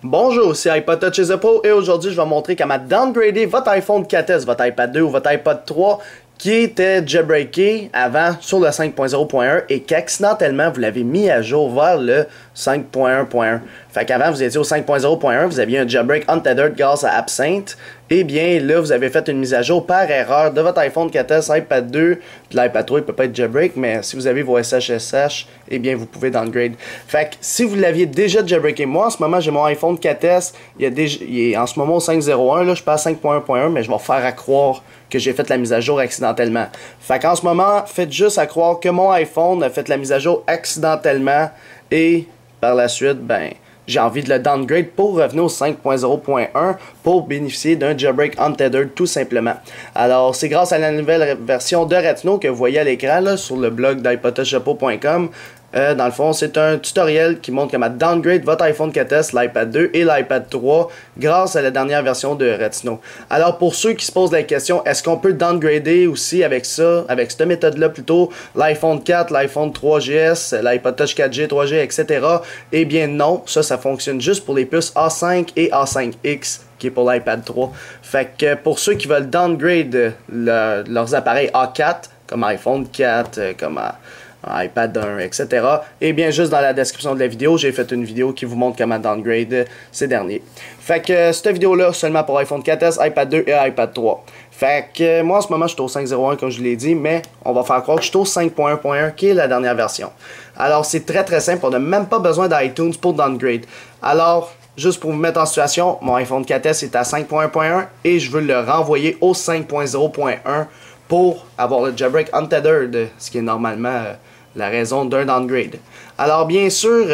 Bonjour, c'est iPod Touch Apple et aujourd'hui je vais montrer comment downgrader votre iPhone 4S, votre iPad 2 ou votre iPod 3 qui était jailbreaké avant sur le 5.0.1 et qu'accidentellement vous l'avez mis à jour vers le 5.1.1. Fait qu'avant vous étiez au 5.0.1, vous aviez un jailbreak untethered grâce à Absinthe. Et bien là vous avez fait une mise à jour par erreur de votre iPhone 4S, iPad 2, puis l'iPad 3 il peut pas être jailbreak, mais si vous avez vos SSH, et bien vous pouvez downgrade. Fait que si vous l'aviez déjà jailbreaké, moi en ce moment j'ai mon iPhone 4S, il est en ce moment au 5.0.1, là je passe à 5.1.1, mais je vais faire à croire que j'ai fait la mise à jour accidentellement. Fait qu'en ce moment, faites juste à croire que mon iPhone a fait la mise à jour accidentellement et par la suite, ben, j'ai envie de le downgrade pour revenir au 5.0.1 pour bénéficier d'un jailbreak untethered tout simplement. Alors, c'est grâce à la nouvelle version de Retino que vous voyez à l'écran sur le blog d'iPodTouchApple.com. Dans le fond, c'est un tutoriel qui montre comment downgrade votre iPhone 4S, l'iPad 2 et l'iPad 3 grâce à la dernière version de Retino. Alors, pour ceux qui se posent la question, est-ce qu'on peut downgrader aussi avec ça, avec cette méthode-là plutôt, l'iPhone 4, l'iPhone 3GS, l'iPod Touch 4G, 3G, etc. Eh bien non, ça fonctionne juste pour les puces A5 et A5X qui est pour l'iPad 3. Fait que pour ceux qui veulent downgrade leurs appareils A4, comme iPhone 4, comme iPad 1, etc. Et bien juste dans la description de la vidéo, j'ai fait une vidéo qui vous montre comment downgrade ces derniers. Fait que cette vidéo-là, seulement pour iPhone 4S, iPad 2 et iPad 3. Fait que moi en ce moment je suis au 5.0.1 comme je l'ai dit, mais on va faire croire que je suis au 5.1.1 qui est la dernière version. Alors c'est très simple, on n'a même pas besoin d'iTunes pour downgrade. Alors, juste pour vous mettre en situation, mon iPhone 4S est à 5.1.1 et je veux le renvoyer au 5.0.1 pour avoir le jailbreak untethered, ce qui est normalement la raison d'un downgrade. Alors bien sûr,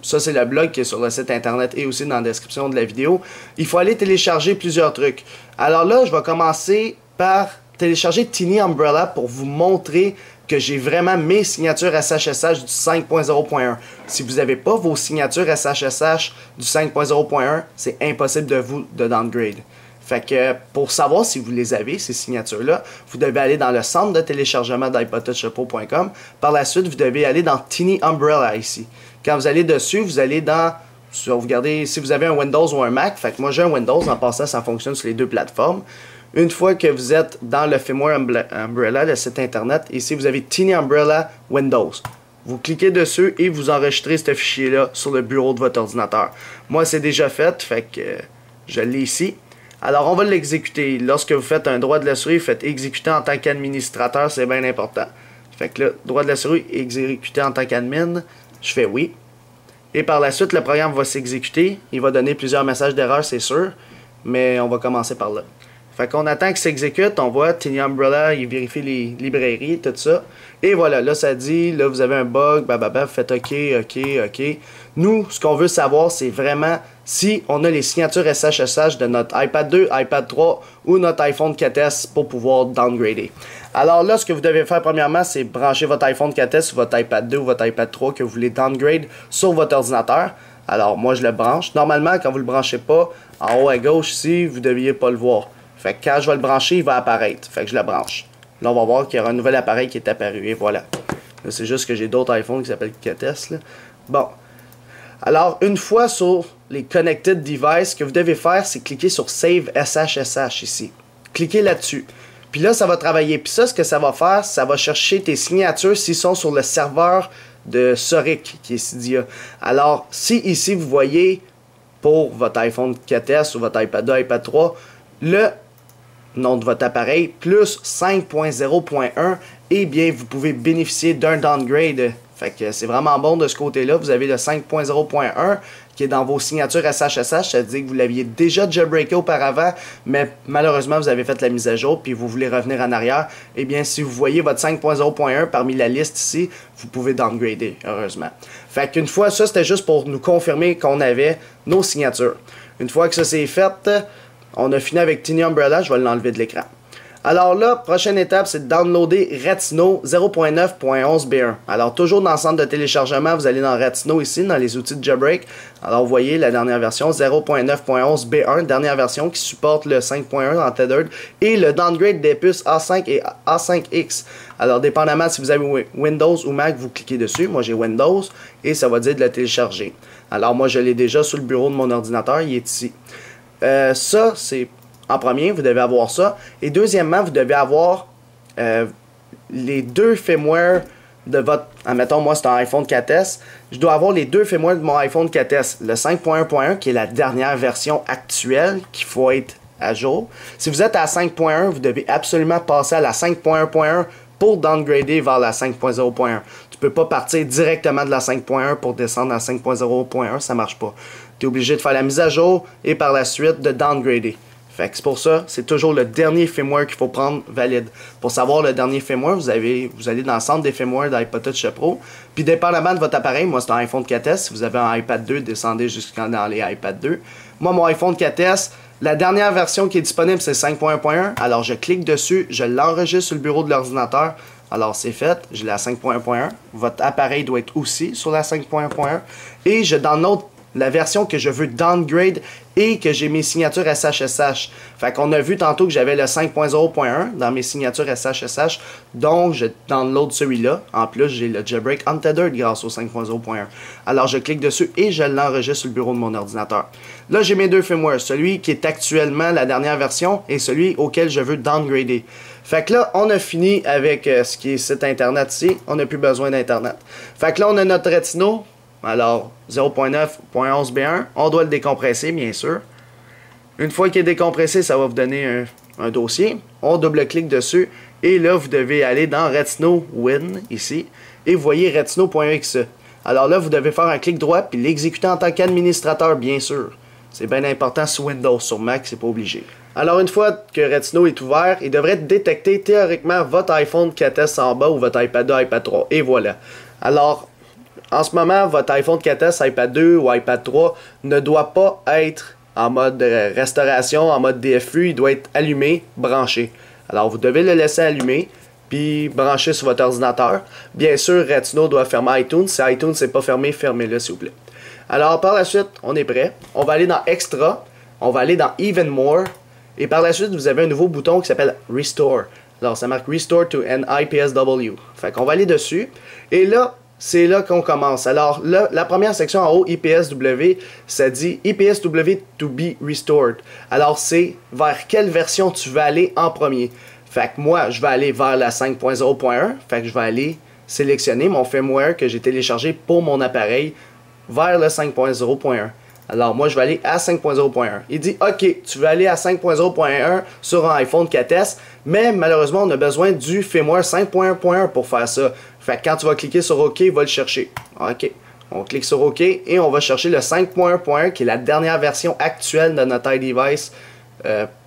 ça c'est le blog qui est sur le site internet et aussi dans la description de la vidéo, il faut aller télécharger plusieurs trucs. Alors là, je vais commencer par télécharger Tiny Umbrella pour vous montrer que j'ai vraiment mes signatures SSH du 5.0.1. Si vous n'avez pas vos signatures SSH du 5.0.1, c'est impossible de downgrade. Fait que pour savoir si vous les avez, ces signatures-là, vous devez aller dans le centre de téléchargement d'iPodTouchApple.com. Par la suite, vous devez aller dans Tiny Umbrella ici. Quand vous allez dessus, vous allez dans sauvegarder si vous avez un Windows ou un Mac. Fait que moi j'ai un Windows, en passant ça fonctionne sur les deux plateformes. Une fois que vous êtes dans le Firmware Umbrella, le site internet, ici vous avez Tiny Umbrella Windows. Vous cliquez dessus et vous enregistrez ce fichier-là sur le bureau de votre ordinateur. Moi c'est déjà fait que je l'ai ici. Alors, on va l'exécuter. Lorsque vous faites un droit de la souris, vous faites exécuter en tant qu'administrateur, c'est bien important. Fait que là, droit de la souris, exécuter en tant qu'admin, je fais oui. Et par la suite, le programme va s'exécuter. Il va donner plusieurs messages d'erreur, c'est sûr, mais on va commencer par là. Fait qu'on attend qu'il s'exécute, on voit Tiny Umbrella, il vérifie les librairies, tout ça. Et voilà, là ça dit, là vous avez un bug, vous faites OK. Nous, ce qu'on veut savoir, c'est vraiment si on a les signatures SSH de notre iPad 2, iPad 3 ou notre iPhone 4S pour pouvoir downgrader. Alors là, ce que vous devez faire premièrement, c'est brancher votre iPhone 4S ou votre iPad 2 ou votre iPad 3 que vous voulez downgrade sur votre ordinateur. Alors moi, je le branche. Normalement, quand vous ne le branchez pas, en haut à gauche ici, vous ne deviez pas le voir. Fait que quand je vais le brancher, il va apparaître. Fait que je le branche. Là, on va voir qu'il y aura un nouvel appareil qui est apparu. Et voilà. C'est juste que j'ai d'autres iPhones qui s'appellent 4S. Là. Bon. Alors, une fois sur les Connected Devices, ce que vous devez faire, c'est cliquer sur Save SSH ici. Cliquez là-dessus. Puis là, ça va travailler. Puis ça, ce que ça va faire, ça va chercher tes signatures s'ils sont sur le serveur de Soric, qui est Cydia. Alors, si ici, vous voyez, pour votre iPhone 4S ou votre iPad 2, iPad 3, le nom de votre appareil plus 5.0.1, eh bien vous pouvez bénéficier d'un downgrade. Fait que c'est vraiment bon de ce côté-là. Vous avez le 5.0.1 qui est dans vos signatures SSH. Ça veut dire que vous l'aviez déjà jailbreaké auparavant, mais malheureusement vous avez fait la mise à jour puis vous voulez revenir en arrière. Eh bien si vous voyez votre 5.0.1 parmi la liste ici, vous pouvez downgrader, heureusement. Fait qu'une fois, ça c'était juste pour nous confirmer qu'on avait nos signatures. Une fois que ça c'est fait, on a fini avec Tiny Umbrella, je vais l'enlever de l'écran. Alors là, prochaine étape, c'est de downloader Retina 0.9.11b1. Alors toujours dans le centre de téléchargement, vous allez dans Retina ici, dans les outils de jailbreak. Alors vous voyez la dernière version 0.9.11b1, dernière version qui supporte le 5.1 en tethered et le downgrade des puces A5 et A5X. Alors dépendamment si vous avez Windows ou Mac, vous cliquez dessus. Moi j'ai Windows et ça va dire de le télécharger. Alors moi je l'ai déjà sur le bureau de mon ordinateur, il est ici. Ça c'est... En premier, vous devez avoir ça. Et deuxièmement, vous devez avoir les deux firmware de votre... Admettons, moi, c'est un iPhone 4S. Je dois avoir les deux firmware de mon iPhone 4S. Le 5.1.1, qui est la dernière version actuelle, qu'il faut être à jour. Si vous êtes à 5.1, vous devez absolument passer à la 5.1.1 pour downgrader vers la 5.0.1. Tu peux pas partir directement de la 5.1 pour descendre à 5.0.1, ça marche pas. Tu es obligé de faire la mise à jour et par la suite de downgrader. Fait que c'est pour ça, c'est toujours le dernier firmware qu'il faut prendre valide. Pour savoir le dernier firmware, vous allez dans le centre des firmware d'iPod Touch Pro. Puis dépendamment de votre appareil, moi c'est un iPhone 4S. Si vous avez un iPad 2, descendez jusqu'à dans les iPad 2. Moi, mon iPhone 4S, la dernière version qui est disponible, c'est 5.1.1. Alors je clique dessus, je l'enregistre sur le bureau de l'ordinateur. Alors c'est fait, j'ai la 5.1.1. Votre appareil doit être aussi sur la 5.1.1. Et je download la version que je veux downgrade et que j'ai mes signatures SSH. Fait qu'on a vu tantôt que j'avais le 5.0.1 dans mes signatures SSH, donc je download celui-là. En plus, j'ai le jailbreak untethered grâce au 5.0.1. Alors je clique dessus et je l'enregistre sur le bureau de mon ordinateur. Là, j'ai mes deux firmware, celui qui est actuellement la dernière version et celui auquel je veux downgrader. Fait que là, on a fini avec ce qui est site internet ici. On n'a plus besoin d'internet. Fait que là, on a notre Retina. Alors, 0.9.11b1, on doit le décompresser, bien sûr. Une fois qu'il est décompressé, ça va vous donner un dossier. On double-clique dessus. Et là, vous devez aller dans Retina Win, ici. Et vous voyez Retina.exe. Alors là, vous devez faire un clic droit, puis l'exécuter en tant qu'administrateur, bien sûr. C'est bien important sur Windows, sur Mac, c'est pas obligé. Alors, une fois que Retina est ouvert, il devrait détecter théoriquement votre iPhone 4S en bas ou votre iPad 2, iPad 3. Et voilà. Alors, en ce moment, votre iPhone 4S, iPad 2 ou iPad 3 ne doit pas être en mode restauration, en mode DFU. Il doit être allumé, branché. Alors, vous devez le laisser allumer, puis brancher sur votre ordinateur. Bien sûr, Retina doit fermer iTunes. Si iTunes n'est pas fermé, fermez-le, s'il vous plaît. Alors, par la suite, on est prêt. On va aller dans Extra. On va aller dans Even More. Et par la suite, vous avez un nouveau bouton qui s'appelle Restore. Alors, ça marque Restore to an IPSW. Fait qu'on va aller dessus. Et là, c'est là qu'on commence. Alors, là, la première section en haut, IPSW, ça dit IPSW to be restored. Alors, c'est vers quelle version tu vas aller en premier. Fait que moi, je vais aller vers la 5.0.1. Fait que je vais aller sélectionner mon firmware que j'ai téléchargé pour mon appareil vers le 5.0.1. Alors, moi, je vais aller à 5.0.1. Il dit, OK, tu veux aller à 5.0.1 sur un iPhone 4S, mais malheureusement, on a besoin du firmware 5.1.1 pour faire ça. Fait que quand tu vas cliquer sur OK, il va le chercher. OK. On clique sur OK et on va chercher le 5.1.1 qui est la dernière version actuelle de notre iDevice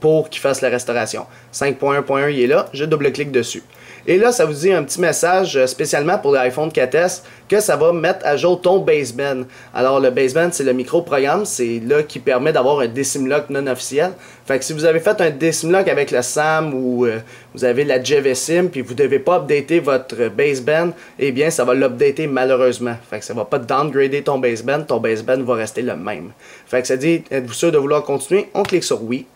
pour qu'il fasse la restauration. 5.1.1, il est là. Je double-clique dessus. Et là, ça vous dit un petit message spécialement pour l'iPhone 4S que ça va mettre à jour ton baseband. Alors, le baseband, c'est le micro-programme. C'est là qui permet d'avoir un Decimlock non officiel. Fait que si vous avez fait un Decimlock avec le SAM ou vous avez la JVSim puis vous ne devez pas updater votre baseband, eh bien, ça va l'updater malheureusement. Fait que ça ne va pas downgrader ton baseband va rester le même. Fait que ça dit, êtes-vous sûr de vouloir continuer? On clique sur oui.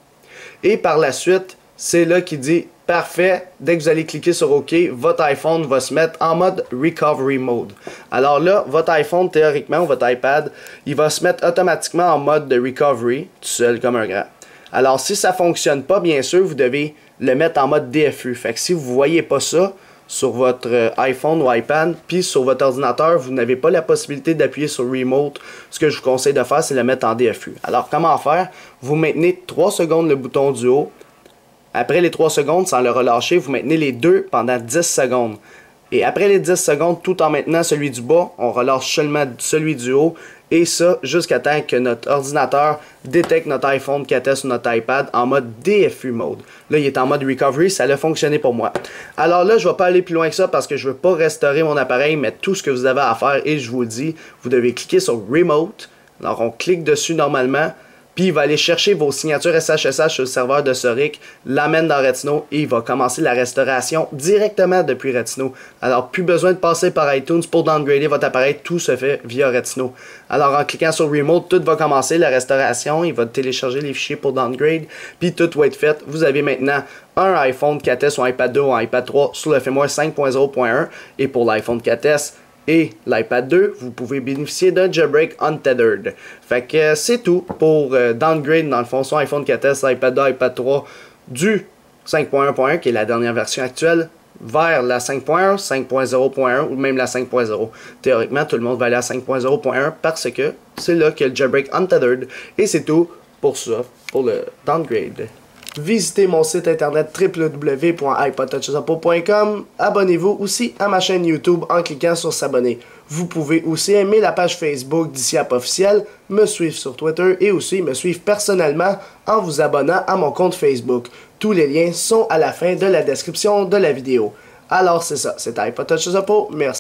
Et par la suite, c'est là qu'il dit parfait, dès que vous allez cliquer sur OK, votre iPhone va se mettre en mode Recovery Mode. Alors là, votre iPhone, théoriquement, ou votre iPad, il va se mettre automatiquement en mode de Recovery, tout seul comme un grand. Alors si ça ne fonctionne pas, bien sûr, vous devez le mettre en mode DFU. Fait que si vous ne voyez pas ça sur votre iPhone ou iPad, puis sur votre ordinateur, vous n'avez pas la possibilité d'appuyer sur Remote, ce que je vous conseille de faire, c'est le mettre en DFU. Alors comment faire? Vous maintenez 3 secondes le bouton du haut. Après les 3 secondes, sans le relâcher, vous maintenez les deux pendant 10 secondes. Et après les 10 secondes, tout en maintenant celui du bas, on relâche seulement celui du haut. Et ça, jusqu'à temps que notre ordinateur détecte notre iPhone 4S ou notre iPad en mode DFU mode. Là, il est en mode recovery, ça a fonctionné pour moi. Alors là, je ne vais pas aller plus loin que ça parce que je ne veux pas restaurer mon appareil, mais tout ce que vous avez à faire, et je vous le dis, vous devez cliquer sur Remote. Alors, on clique dessus normalement. puis il va aller chercher vos signatures SHSH sur le serveur de Soric, l'amène dans Retino et il va commencer la restauration directement depuis Retino. Alors, plus besoin de passer par iTunes pour downgrader votre appareil, tout se fait via Retino. Alors, en cliquant sur Remote, tout va commencer, la restauration, il va télécharger les fichiers pour downgrade, puis tout va être fait. Vous avez maintenant un iPhone 4S ou iPad 2 ou iPad 3 sur le firmware 5.0.1 et pour l'iPhone 4S et l'iPad 2, vous pouvez bénéficier d'un jailbreak untethered. Fait que c'est tout pour downgrade dans le fond son iPhone 4S, iPad 2, iPad 3 du 5.1.1 qui est la dernière version actuelle vers la 5.1, 5.0.1 ou même la 5.0. Théoriquement, tout le monde va aller à 5.0.1 parce que c'est là qu'il y a le jailbreak untethered et c'est tout pour ça, pour le downgrade. Visitez mon site internet www.ipodtouchesuppo.com. Abonnez-vous aussi à ma chaîne YouTube en cliquant sur s'abonner. Vous pouvez aussi aimer la page Facebook d'Ici App officiel, me suivre sur Twitter et aussi me suivre personnellement en vous abonnant à mon compte Facebook. Tous les liens sont à la fin de la description de la vidéo. Alors c'est ça, c'était iPodtouchesuppo. Merci.